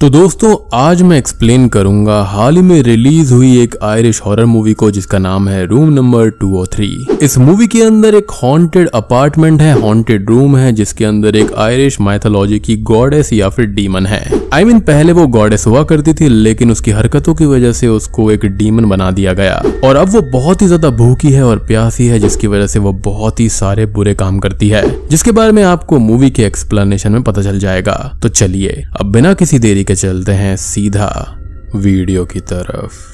तो दोस्तों आज मैं एक्सप्लेन करूंगा हाल ही में रिलीज हुई एक आयरिश हॉरर मूवी को जिसका नाम है रूम नंबर 203। इस मूवी के अंदर एक हॉन्टेड अपार्टमेंट है, हॉन्टेड रूम है जिसके अंदर एक आयरिश माइथोलॉजी की गॉडेस या फिर डीमन है। पहले वो गॉडेस हुआ करती थी लेकिन उसकी हरकतों की वजह से उसको एक डीमन बना दिया गया और अब वो बहुत ही ज्यादा भूखी है और प्यासी है जिसकी वजह से वो बहुत ही सारे बुरे काम करती है, जिसके बारे में आपको मूवी के एक्सप्लेनेशन में पता चल जाएगा। तो चलिए अब बिना किसी देरी के चलते हैं सीधा वीडियो की तरफ।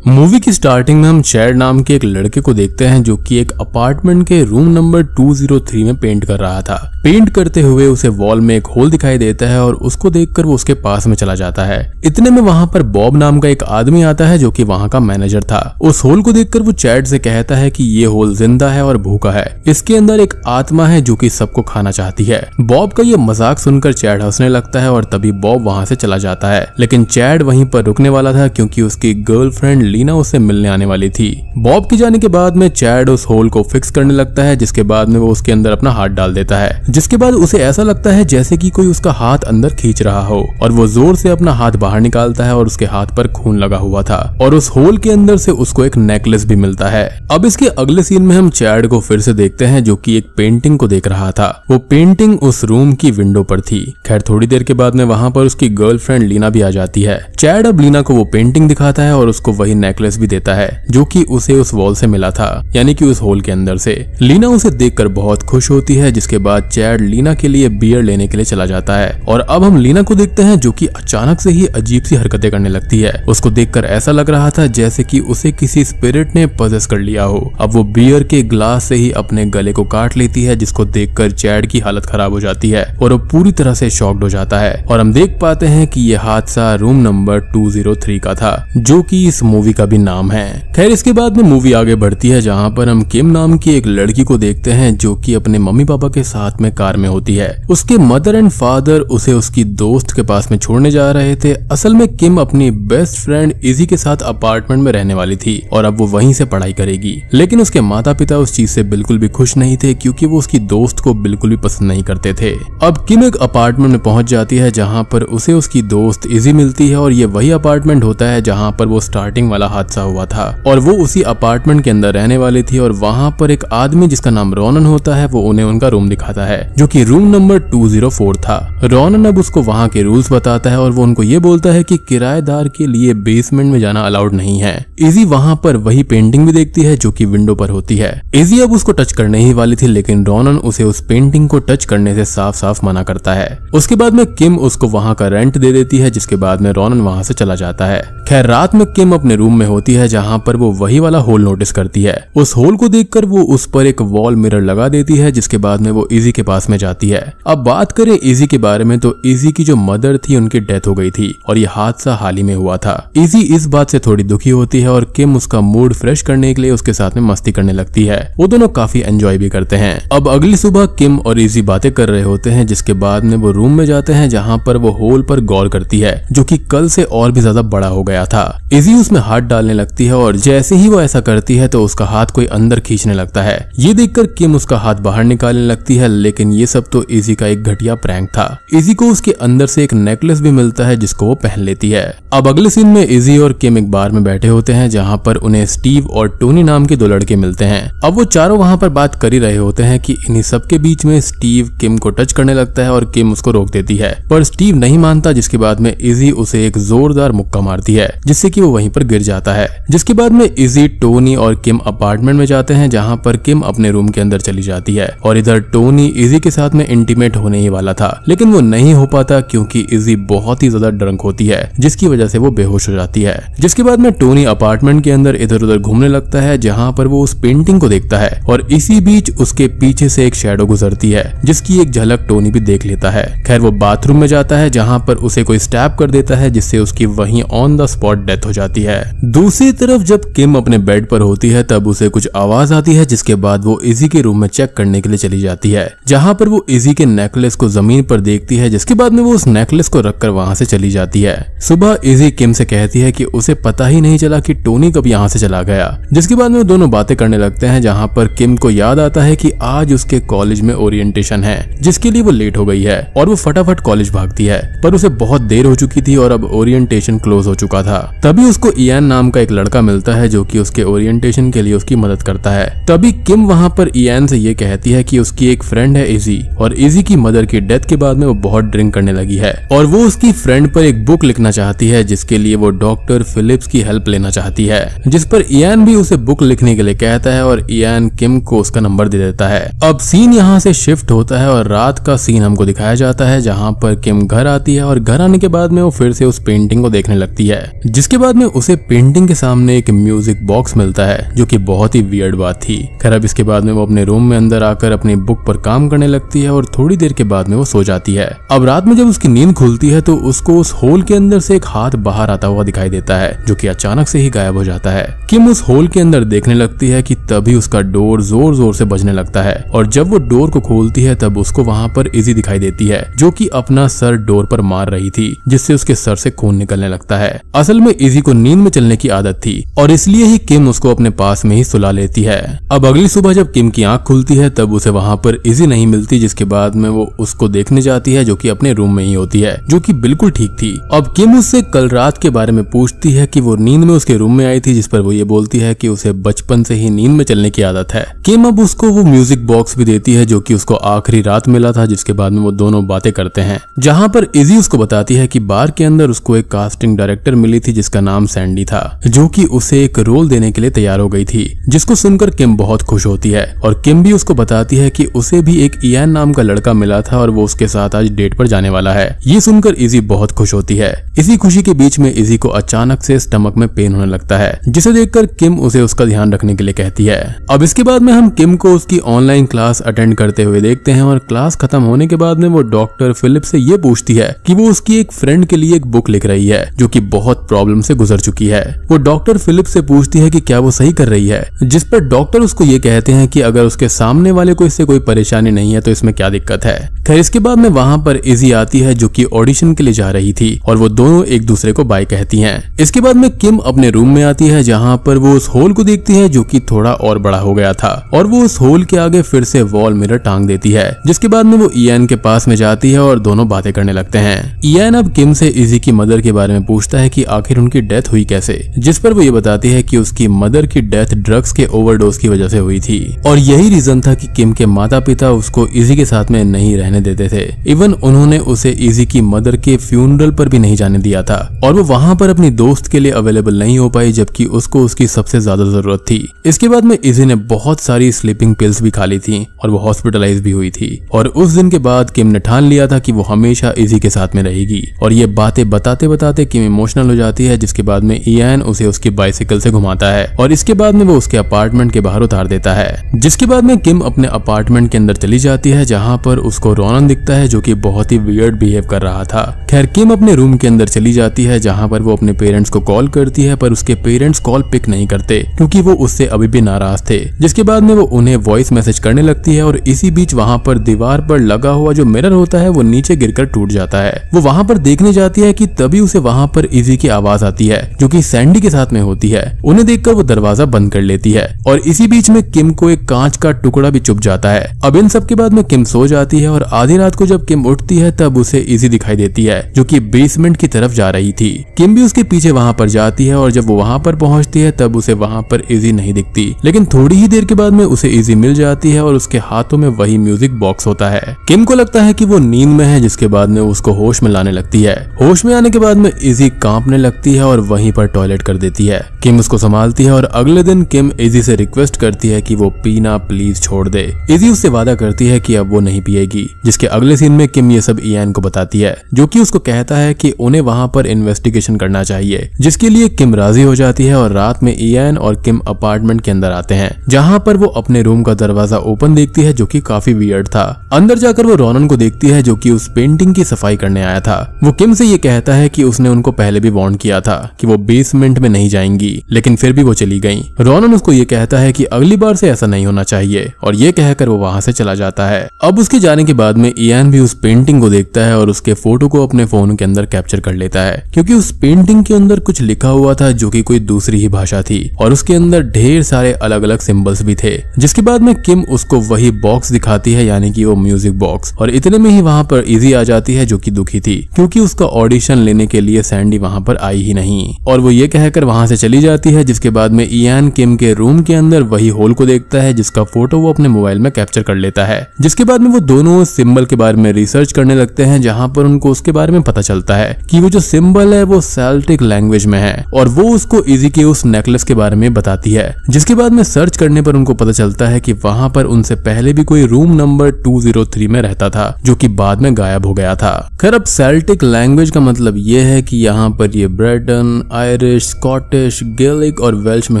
मूवी की स्टार्टिंग में हम चैड नाम के एक लड़के को देखते हैं जो कि एक अपार्टमेंट के रूम नंबर 203 में पेंट कर रहा था। पेंट करते हुए उसे वॉल में एक होल दिखाई देता है और उसको देखकर वो उसके पास में चला जाता है। इतने में वहां पर बॉब नाम का एक आदमी आता है जो कि वहां का मैनेजर था। उस होल को देखकर वो चैड से कहता है कि ये होल जिंदा है और भूखा है, इसके अंदर एक आत्मा है जो कि सबको खाना चाहती है। बॉब का ये मजाक सुनकर चैड हंसने लगता है और तभी बॉब वहां से चला जाता है, लेकिन चैड वहीं पर रुकने वाला था क्योंकि उसकी गर्लफ्रेंड लीना उससे मिलने आने वाली थी। बॉब के जाने के बाद में चैड उस होल को फिक्स करने लगता है, जिसके बाद में वो उसके अंदर अपना हाथ डाल देता है, जिसके बाद उसे ऐसा लगता है जैसे कि कोई उसका हाथ अंदर खींच रहा हो और वो जोर से अपना हाथ बाहर निकालता है और उसके हाथ पर खून लगा हुआ था और उस होल के अंदर से उसको एक नेकलेस भी मिलता है। अब इसके अगले सीन में हम चैड को फिर से देखते हैं जो कि एक पेंटिंग को देख रहा था। वो पेंटिंग उस रूम की विंडो पर थी। खैर थोड़ी देर के बाद में वहां पर उसकी गर्लफ्रेंड लीना भी आ जाती है। चैड अब लीना को वो पेंटिंग दिखाता है और उसको वही नेकलेस भी देता है जो कि उसे उस वॉल से मिला था, यानी कि उस होल के अंदर से। लीना उसे देखकर बहुत खुश होती है, जिसके बाद चैड लीना के लिए बियर लेने के लिए चला जाता है और अब हम लीना को देखते हैं जो कि अचानक से ही अजीब सी हरकतें करने लगती है। उसको देखकर ऐसा लग रहा था जैसे कि उसे किसी स्पिरिट ने पजेस कर लिया हो। अब वो बियर के ग्लास से ही अपने गले को काट लेती है, जिसको देखकर चैड की हालत खराब हो जाती है और वो पूरी तरह से शॉक्ड हो जाता है और हम देख पाते हैं कि यह हादसा रूम नंबर 203 का था, जो कि इस मूवी का भी नाम है। खैर इसके बाद में मूवी आगे बढ़ती है जहां पर हम किम नाम की एक लड़की को देखते हैं जो कि अपने मम्मी पापा के साथ में कार में होती है। उसके मदर एंड फादर उसे उसकी दोस्त के पास में छोड़ने जा रहे थे। असल में किम अपनी बेस्ट फ्रेंड इजी के साथ अपार्टमेंट में रहने वाली थी और अब वो वहीं से पढ़ाई करेगी, लेकिन उसके माता पिता उस चीज से बिल्कुल भी खुश नहीं थे क्योंकि वो उसकी दोस्त को बिल्कुल भी पसंद नहीं करते थे। अब किम एक अपार्टमेंट में पहुंच जाती है जहां पर उसे उसकी दोस्त इजी मिलती है और ये वही अपार्टमेंट होता है जहां पर वो स्टार्टिंग वाला हादसा हुआ था और वो उसी अपार्टमेंट के अंदर रहने वाली थी। और वहां पर एक आदमी जिसका नाम रोनन होता है वो उन्हें उनका रूम दिखाता है जो कि रूम नंबर 204 था। रोनन अब उसको वहां के रूल्स बताता है और वो उनको ये बोलता है कि किराएदार के लिए बेसमेंट में जाना अलाउड नहीं है। इजी वहां पर वही पेंटिंग भी देखती है जो कि विंडो पर होती है। इजी अब उसको टच करने ही वाली थी लेकिन रोनन उसे उस पेंटिंग को टच करने से साफ साफ मना करता है। उसके बाद में किम उसको वहां का रेंट दे देती है, जिसके बाद में रोनन वहां से चला जाता है। खैर रात में किम अपने रूम में होती है जहां पर वो वही वाला होल नोटिस करती है। उस होल को देखकर वो उस पर एक वॉल मिरर लगा देती है, जिसके बाद में वो इजी के पास में जाती है। अब बात करें इजी के बारे में तो इजी की जो मदर थी उनकी डेथ हो गई थी और ये हादसा हाल ही में हुआ था। इजी इस बात से थोड़ी दुखी होती है और किम उसका मूड फ्रेश करने के लिए उसके साथ में मस्ती करने लगती है। वो दोनों काफी एंजॉय भी करते हैं। अब अगली सुबह किम और इजी बातें कर रहे होते हैं, जिसके बाद में वो रूम में जाते हैं जहां पर वो होल पर गौर करती है जो कि कल से और भी ज्यादा बड़ा हो गया था। इजी उसमें हाथ डालने लगती है और जैसे ही वो ऐसा करती है तो उसका हाथ कोई अंदर खींचने लगता है। ये देखकर किम उसका हाथ बाहर निकालने लगती है, लेकिन ये सब तो इजी का एक घटिया प्रैंक था। इजी को उसके अंदर से एक नेकलेस भी मिलता है जिसको वो पहन लेती है। अब अगले सीन में इजी और किम एक बार में बैठे होते हैं जहां पर उन्हें स्टीव और टोनी नाम के दो लड़के मिलते हैं। अब वो चारों वहां पर बात कर ही रहे होते हैं कि इन्हीं सब के बीच में स्टीव किम को टच करने लगता है और किम उसको रोक देती है, पर स्टीव नहीं मानता, जिसके बाद में इजी उसे एक जोरदार मुक्का मारती है जिससे कि वो वहीं पर गिर जाता है। जिसके बाद में इजी, टोनी और किम अपार्टमेंट में जाते हैं जहां पर किम अपने रूम के अंदर चली जाती है और इधर टोनी इजी के साथ में इंटीमेट होने ही वाला था, लेकिन वो नहीं हो पाता क्योंकि इजी बहुत ही ज्यादा ड्रंक होती है जिसकी वजह से वो बेहोश हो जाती है। जिसके बाद में टोनी अपार्टमेंट के अंदर इधर उधर घूमने लगता है जहां पर वो उस पेंटिंग को देखता है और इसी बीच उसके पीछे से एक शैडो गुजरती है जिसकी एक झलक टोनी भी देख लेता है। खैर वो बाथरूम में जाता है जहां पर उसे कोई स्टैब कर देता है जिससे उसकी वहीं ऑन द स्पॉट डेथ हो जाती है। दूसरी तरफ जब किम अपने बेड पर होती है तब उसे कुछ आवाज आती है, जिसके बाद वो इजी के रूम में चेक करने के लिए चली जाती है, जहां पर वो इजी के नेकलेस को जमीन पर देखती है, जिसके बाद में वो उस नेकलेस को रखकर वहां से चली जाती है। सुबह इजी किम से कहती है कि उसे पता ही नहीं चला कि टोनी कब यहाँ से चला गया, जिसके बाद में वो दोनों बातें करने लगते हैं, जहां पर किम को याद आता है कि आज उसके कॉलेज में ओरिएंटेशन है, जिसके लिए वो लेट हो गई है और वो फटाफट कॉलेज भागती है, पर उसे बहुत देर हो चुकी थी और अब ओरिएंटेशन क्लोज हो चुका था। तभी उसको इयान नाम का एक लड़का मिलता है जो कि उसके ओरिएंटेशन के लिए उसकी मदद करता है। तभी किम वहां पर इयान से ये कहती है कि उसकी एक फ्रेंड है इजी, और इजी की मदर की डेथ के बाद में वो बहुत ड्रिंक करने लगी है और वो उसकी फ्रेंड पर एक बुक लिखना चाहती है, जिसके लिए वो डॉक्टर फिलिप्स की हेल्प लेना चाहती है, जिस पर इयान भी उसे बुक लिखने के लिए कहता है और इयान किम को उसका नंबर दे देता है। अब सीन यहाँ से शिफ्ट होता है और रात का सीन हमको दिखाया जाता है, जहाँ पर किम घर आती है और घर आने के बाद में वो फिर से उस पेंटिंग को देखने लगती है, जिसके बाद में उसे पेंटिंग के सामने एक म्यूजिक बॉक्स मिलता है, जो कि बहुत ही वियर्ड बात थी। खैर अब इसके बाद में वो अपने रूम में अंदर आकर अपनी बुक पर काम करने लगती है और थोड़ी देर के बाद में वो सो जाती है। अब रात में जब उसकी नींद खुलती है तो उसको उस होल के अंदर से एक हाथ बाहर आता हुआ दिखाई देता है, जो कि अचानक से ही गायब हो जाता है। किम उस होल के अंदर देखने लगती है कि तभी उसका डोर जोर जोर से बजने लगता है और जब वो डोर को खोलती है तब उसको वहां पर इजी दिखाई देती है, जो कि अपना सर डोर पर मार रही थी, जिससे उसके सर से खून निकलने लगता है। असल में इजी को नींद में चलने की आदत थी और इसलिए ही किम उसको अपने पास में ही सुला लेती है। अब अगली सुबह जब किम की आंख खुलती है तब उसे वहां पर इजी नहीं मिलती, जिसके बाद में वो उसको देखने जाती है, जो कि अपने रूम में ही होती है, जो कि बिल्कुल ठीक थी। अब किम उससे कल रात के बारे में पूछती है कि वो नींद में उसके रूम में आई थी, जिस पर वो ये बोलती है कि उसे बचपन से ही नींद में चलने की आदत है। किम अब उसको वो म्यूजिक बॉक्स भी देती है, जो कि उसको आखिरी रात मिला था, जिसके बाद में वो दोनों बातें करते हैं, जहां पर इजी उसको बताती है कि बार के अंदर उसको एक कास्टिंग डायरेक्टर मिली थी जिसका नाम सैंडी था, जो कि उसे एक रोल देने के लिए तैयार हो गई थी, जिसको सुनकर किम बहुत खुश होती है और किम भी उसको बताती है कि उसे भी एक इयान नाम का लड़का मिला था और वो उसके साथ आज डेट पर जाने वाला है। ये सुनकर इजी बहुत खुश होती है। इसी खुशी के बीच में इजी को अचानक से स्टमक में पेन होने लगता है, जिसे देखकर किम उसे उसका ध्यान रखने के लिए कहती है। अब इसके बाद में हम किम को उसकी ऑनलाइन क्लास अटेंड करते हुए देखते हैं और क्लास खत्म होने के बाद में वो डॉक्टर फिलिप से ये पूछती है कि वो उसकी एक फ्रेंड के लिए एक बुक लिख रही है, जो कि बहुत प्रॉब्लम से गुजर चुकी है। वो डॉक्टर फिलिप से पूछती है कि क्या वो सही कर रही है, जिस पर डॉक्टर उसको ये कहते हैं कि अगर उसके सामने वाले को इससे कोई परेशानी नहीं है तो इसमें क्या दिक्कत है। खैर इसके बाद में वहां पर इजी आती है, जो कि ऑडिशन के लिए जा रही थी और वो दोनों एक दूसरे को बाय कहती हैं। इसके बाद में किम अपने रूम में आती है, जहां पर वो उस होल को देखती है, जो कि थोड़ा और बड़ा हो गया था, और वो उस होल के आगे फिर से वॉल मिरर टांग देती है, जिसके बाद में वो इयान के पास में जाती है और दोनों बातें करने लगते हैं। इयान अब किम से इजी की मदर के बारे में पूछता है कि आखिर उनकी डेथ हुई कैसे, जिस पर वो ये बताती है कि उसकी मदर की डेथ ड्रग्स के ओवरडोज की वजह से हुई थी और यही रीजन था कि किम के माता पिता उसको इजी के साथ में नहीं रहने देते थे। इवन उन्होंने उसे इजी की मदर के फ्यूनरल पर भी नहीं जाने दिया था और वो वहां पर अपनी दोस्त के लिए अवेलेबल नहीं हो पाई, जबकि उसको उसकी सबसे ज्यादा जरूरत थी। इसके बाद में इजी ने बहुत सारी स्लीपिंग पिल्स भी खा ली थी और वो हॉस्पिटलाइज भी हुई थी और उस दिन के बाद किम ने ठान लिया था कि वो हमेशा इजी के साथ में रहेगी और ये बातें बताते बताते किम इमोशनल हो जाती है, जिसके बाद में इयान उसे उसकी बाइसिकल से घुमाता है और इसके बाद में वो उसके अपार्टमेंट के बाहर उतार देता है, जिसके बाद में किम अपने अपार्टमेंट के अंदर चली जाती है, जहां पर उसको रोनन दिखता है, जो कि बहुत ही वियर्ड बिहेव कर रहा था। खैर किम अपने रूम के अंदर चली जाती है, जहां पर वो अपने पेरेंट्स को कॉल करती है, पर उसके पेरेंट्स कॉल पिक नहीं करते क्योंकि वो उससे अभी भी नाराज थे। जिसके बाद में वो उन्हें वॉइस मैसेज करने लगती है और इसी बीच वहां पर दीवार पर लगा हुआ जो मिरर होता है वो नीचे गिरकर टूट जाता है। वो वहां पर देखने जाती है कि तभी उसे वहां पर इजी की आवाज आती है, जो कि सैंडी के साथ में होती है। उन्हें देखकर वो दरवाजा बंद कर लेती है और इसी बीच में किम को एक कांच का टुकड़ा भी चुभ जाता है। अब इन सब के बाद में किम सो जाती है और आधी रात को जब किम उठती है तब उसे इजी दिखाई देती है, जो कि बेसमेंट की तरफ जा रही थी। किम भी उसके पीछे वहां पर जाती है और जब वो वहां पर पहुंचती है तब उसे वहां पर इजी नहीं दिखती, लेकिन थोड़ी ही देर के बाद में उसे इजी मिल जाती है और उसके हाथों में वही म्यूजिक बॉक्स होता है। किम को लगता है कि वो नींद में है, जिसके बाद में उसको होश में लाने लगती है। होश में आने के बाद में इजी कांपने लगती है और वहीं पर टॉयलेट कर देती है। किम उसको संभालती है और अगले दिन किम इजी से रिक्वेस्ट करती है कि वो पीना प्लीज छोड़ दे। इजी उससे वादा करती है कि अब वो नहीं पिएगी, जिसके अगले सीन में किम ये सब इयान को बताती है, जो कि उसको कहता है कि उन्हें वहां पर इन्वेस्टिगेशन करना चाहिए, जिसके लिए किम राजी हो जाती है और रात में इयान और किम अपार्टमेंट के अंदर आते हैं, जहां पर वो अपने रूम का दरवाजा ओपन देखती है, जो कि काफी वियर्ड था। अंदर जाकर वो रोनन को देखती है, जो कि उस पेंटिंग की सफाई करने आया था। वो किम से ये कहता है कि उसने उनको पहले भी वार्न किया था कि वो बेसमेंट में नहीं जाएंगी, लेकिन फिर भी वो चली गईं। रॉनन उसको ये कहता है कि अगली बार से ऐसा नहीं होना चाहिए और ये कहकर वो वहां से चला जाता है। अब उसके जाने के बाद में इयान भी उस पेंटिंग को देखता है और उसके फोटो को अपने फोन के अंदर कैप्चर कर लेता है, क्योंकि उस पेंटिंग के अंदर कुछ लिखा हुआ था जो कि कोई दूसरी ही भाषा थी और उसके अंदर ढेर सारे अलग अलग सिंबल्स भी थे। जिसके बाद में किम उसको वही बॉक्स दिखाती है, यानी कि वो म्यूजिक बॉक्स, और इतने में ही वहां पर इजी आ जाती है जो कि दुखी थी क्योंकि उसका ऑडिशन लेने के लिए सैंडी वहां पर आई ही नहीं और वो ये कहकर वहां से चली जाती है। जिसके बाद में इयान किम के रूम के अंदर वही होल को देखता है जिसका फोटो वो अपने मोबाइल में कैप्चर कर लेता है। जिसके बाद में वो दोनों सिंबल के बारे में रिसर्च करने लगते हैं, जहां पर उनको उसके बारे में पता चलता है कि वो जो सिंबल है वो सेल्टिक लैंग्वेज में है और वो उसको इजी के उस नेकलेस के बारे में बताती है। जिसके बाद में सर्च करने पर उनको पता चलता है कि वहां पर उनसे पहले भी कोई रूम नंबर 203 में रहता था जो कि बाद में गायब हो गया था। खैर अब सेल्टिक लैंग्वेज का मतलब ये है कि यहाँ पर ये ब्रेटन, आयरिश, स्कॉटिश, गेलिक और वेल्श में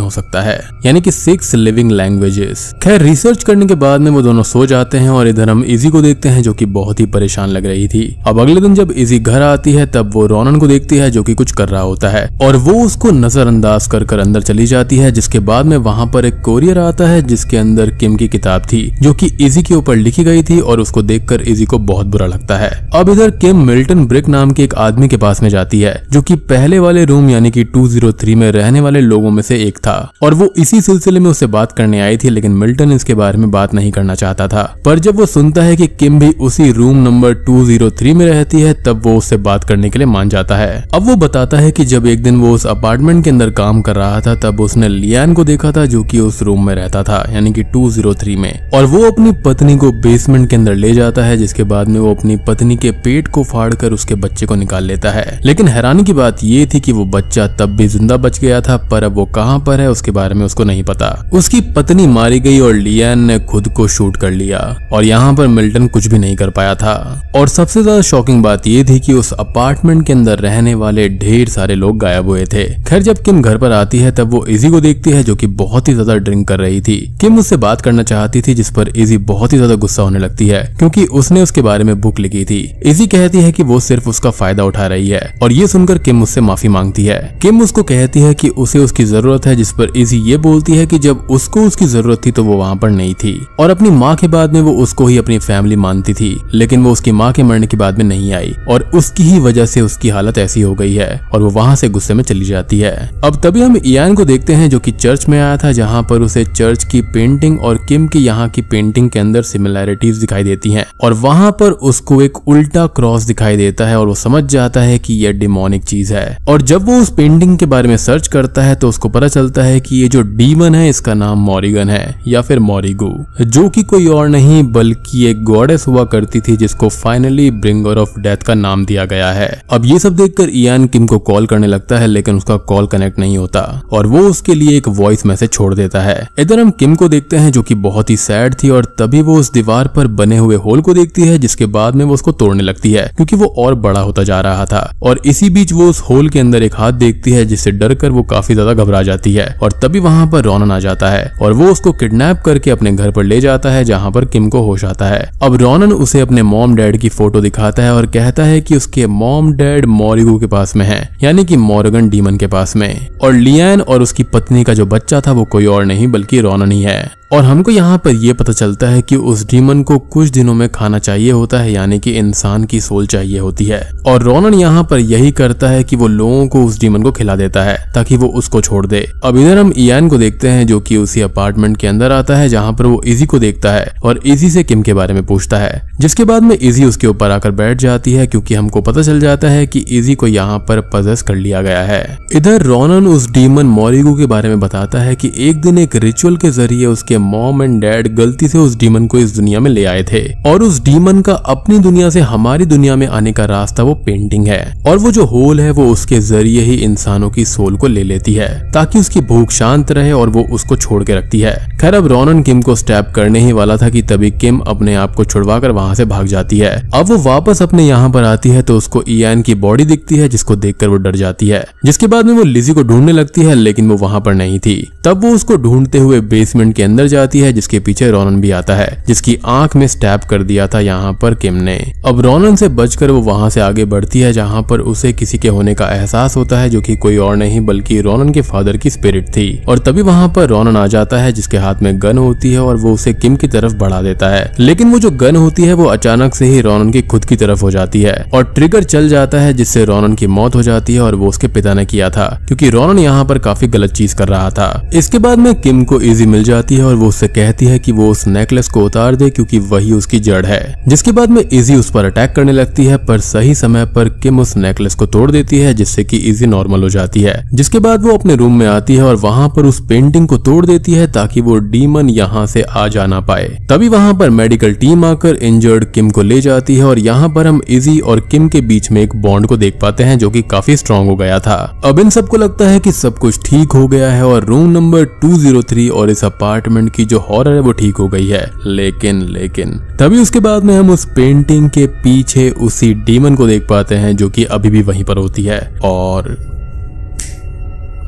हो सकता है, यानी कि 6 लिविंग लैंग्वेजेस। खैर रिसर्च करने के बाद में वो दोनों सो जाते हैं और इधर हम इजी को देखते हैं जो कि बहुत ही परेशान लग रही थी। अब अगले दिन जब इजी घर आती है तब वो रॉनन को देखती है जो कि कुछ कर रहा होता है और वो उसको नजरअंदाज कर अंदर चली जाती है। जिसके बाद में वहां पर एक कोरियर आता है जिसके अंदर किम की किताब थी जो कि इजी के ऊपर लिखी गई थी और उसको देखकर इजी को बहुत बुरा लगता है। अब इधर किम मिल्टन ब्रिक नाम के एक आदमी के पास में जाती है जो कि पहले वाले रूम यानी कि 203 में रहने वाले लोगों में से एक था और वो इसी सिलसिले में उससे बात करने आई थी, लेकिन मिल्टन इसके बारे में बात नहीं करना चाहता था। पर जब वो सुनता है कि किम भी उसी रूम नंबर 203 में रहती है तब वो उससे बात करने के लिए मान जाता है। अब वो बताता है कि जब एक दिन वो उस अपार्टमेंट के अंदर काम कर रहा था तब उसने लियान को देखा था जो कि उस रूम में रहता था यानी कि 203 में, और वो अपनी पत्नी को बेसमेंट के अंदर ले जाता है। जिसके बाद में वो अपनी पत्नी के पेट को फाड़कर उसके बच्चे को निकाल लेता है। लेकिन हैरानी की बात ये थी कि वो बच्चा तब भी जिंदा बच गया था, पर अब वो कहां पर है उसके बारे में उसको नहीं पता। उसकी पत्नी मारी गई और लियान ने खुद को शूट कर लिया और यहाँ पर मिल्टन कुछ भी नहीं कर पाया था। और सबसे ज्यादा शॉकिंग बात ये थी कि उस अपार्टमेंट के अंदर रहने वाले ढेर सारे लोग गायब हुए थे। खैर जब किम घर पर आती है तब वो इजी को देखती है जो कि बहुत ही ज्यादा ड्रिंक कर रही थी। किम उससे बात करना चाहती थी जिस पर इजी बहुत ही ज्यादा गुस्सा होने लगती है क्योंकि उसने उसके बारे में बुक लिखी थी। इजी कहती है कि वो सिर्फ उसका फायदा उठा रही है और ये सुनकर किम उससे माफी मांगती है। किम उसको कहती है कि उसे उसकी जरूरत है, जिस पर इजी ये बोलती है कि जब उसको उसकी जरूरत थी तो वो वहाँ पर नहीं थी और अपनी माँ के बाद में वो उसको ही अपनी फैमिली मानती थी, लेकिन वो उसकी माँ के मरने के बाद में नहीं आई और उसकी ही वजह से उसकी हालत ऐसी हो गई है और वो वहाँ से गुस्से में चली जाती है। अब तभी हम इयान को देखते हैं जो कि चर्च में आया था, जहाँ पर उसे चर्च की पेंटिंग और किम की यहाँ की पेंटिंग के अंदर सिमिलैरिटीज दिखाई देती हैं और वहाँ पर उसको एक उल्टा क्रॉस दिखाई देता है और वो समझ जाता है कि यह डिमोनिक चीज है। और जब वो उस पेंटिंग के बारे में सर्च करता है तो उसको पता चलता है कि ये जो डीमन है इसका नाम मॉरिगन है या फिर मॉरिगू, जो कि कोई और नहीं बल्कि एक गॉडेस हुआ करती थी जिसको फाइनली ब्रिंगर ऑफ डेथ का नाम दिया गया है। अब ये सब देखकर इयान किम को कॉल करने लगता है, लेकिन उसका कॉल कनेक्ट नहीं होता और वो उसके लिए एक वॉइस मैसेज छोड़ देता है। इधर हम किम को देखते हैं जो कि बहुत ही सैड थी और तभी वो उस दीवार पर बने हुए होल को देखती है, जिसके बाद में वो उसको तोड़ने लगती है क्योंकि वो और बड़ा होता जा रहा था। और इसी बीच वो उस होल के अंदर एक हाथ देखती है जिससे डरकर वो काफी ज्यादा घबरा जाती है और तभी वहां पर रॉनन आ जाता है और वो उसको किडनैप करके अपने घर पर ले जाता है, जहां पर किम को होश आता है। अब रॉनन उसे अपने मॉम डैड की फोटो दिखाता है और कहता है कि उसके मॉम डैड मॉरिगू के पास में है, यानी कि मॉर्गन डीमन के पास में, और लियान और उसकी पत्नी का जो बच्चा था वो कोई और नहीं बल्कि रॉनन ही है। और हमको यहाँ पर यह पता चलता है कि उस डीमन को कुछ दिनों में खाना चाहिए होता है, यानी कि इंसान की सोल चाहिए होती है, और रॉनन यहाँ पर यही करता है कि वो लोगों को उस डीमन को खिला देता है ताकि वो उसको छोड़ दे। अब इधर हम इयान को देखते हैं जो कि उसी अपार्टमेंट के अंदर आता है जहाँ पर वो इजी को देखता है और इजी से किम के बारे में पूछता है, जिसके बाद में इजी उसके ऊपर आकर बैठ जाती है क्योंकि हमको पता चल जाता है कि इजी को यहाँ पर पजेस कर लिया गया है। इधर रॉनन उस डीमन मॉरिगू के बारे में बताता है कि एक दिन एक रिचुअल के जरिए उसके मॉम एंड डैड गलती से उस डीमन को इस दुनिया में ले आए थे और उस डीमन का अपनी दुनिया से हमारी दुनिया में आने का रास्ता वो पेंटिंग है और वो जो होल है वो उसके जरिए ही इंसानों की सोल को ले लेती है ताकि उसकी भूख शांत रहे और वो उसको छोड़ के रखती है। खैर अब रॉनन किम को स्टैप करने ही वाला था कि तभी किम अपने आप को छुड़वा कर वहां से भाग जाती है। अब वो वापस अपने यहाँ पर आती है तो उसको इयान की बॉडी दिखती है जिसको देखकर वो डर जाती है, जिसके बाद में वो लिजी को ढूंढने लगती है लेकिन वो वहां पर नहीं थी। तब वो उसको ढूंढते हुए बेसमेंट के अंदर अंदर जाती है, जिसके पीछे रोनन भी आता है, जिसकी आंख में स्टैब कर दिया था यहाँ पर किम ने। अब रोनन से बचकर वो वहां से आगे बढ़ती है, जहाँ पर उसे किसी के होने का एहसास होता है, जो कि कोई और नहीं बल्कि रोनन के फादर की स्पिरिट थी। और तभी वहां पर रोनन आ जाता है, जिसके हाथ में गन होती है और वो उसे किम की तरफ बढ़ा देता है। लेकिन वो जो गन होती है वो अचानक से ही रोनन की खुद की तरफ हो जाती है और ट्रिगर चल जाता है, जिससे रोनन की मौत हो जाती है और वो उसके पिता ने किया था, क्योंकि रोनन यहाँ पर काफी गलत चीज कर रहा था। इसके बाद में किम को इजी मिल जाती है और वो उससे कहती है कि वो उस नेकलेस को उतार दे, क्योंकि वही उसकी जड़ है। जिसके बाद में इजी उस पर अटैक करने लगती है, पर सही समय पर किम उस नेकलेस को तोड़ देती है, जिससे कि इजी नॉर्मल हो जाती है। जिसके बाद वो अपने रूम में आती है और वहां पर उस पेंटिंग को तोड़ देती है, ताकि वो डीमन यहाँ से आ जा ना पाए। तभी वहां पर मेडिकल टीम आकर इंजर्ड किम को ले जाती है और यहाँ पर हम इजी और किम के बीच में एक बॉन्ड को देख पाते हैं, जो कि काफी स्ट्रांग हो गया था। अब इन सबको लगता है कि सब कुछ ठीक हो गया है और रूम नंबर 203 और इस अपार्टमेंट की जो हॉरर है वो ठीक हो गई है। लेकिन तभी उसके बाद में हम उस पेंटिंग के पीछे उसी डीमन को देख पाते हैं, जो कि अभी भी वहीं पर होती है। और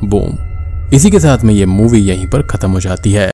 बूम, इसी के साथ में ये मूवी यहीं पर खत्म हो जाती है।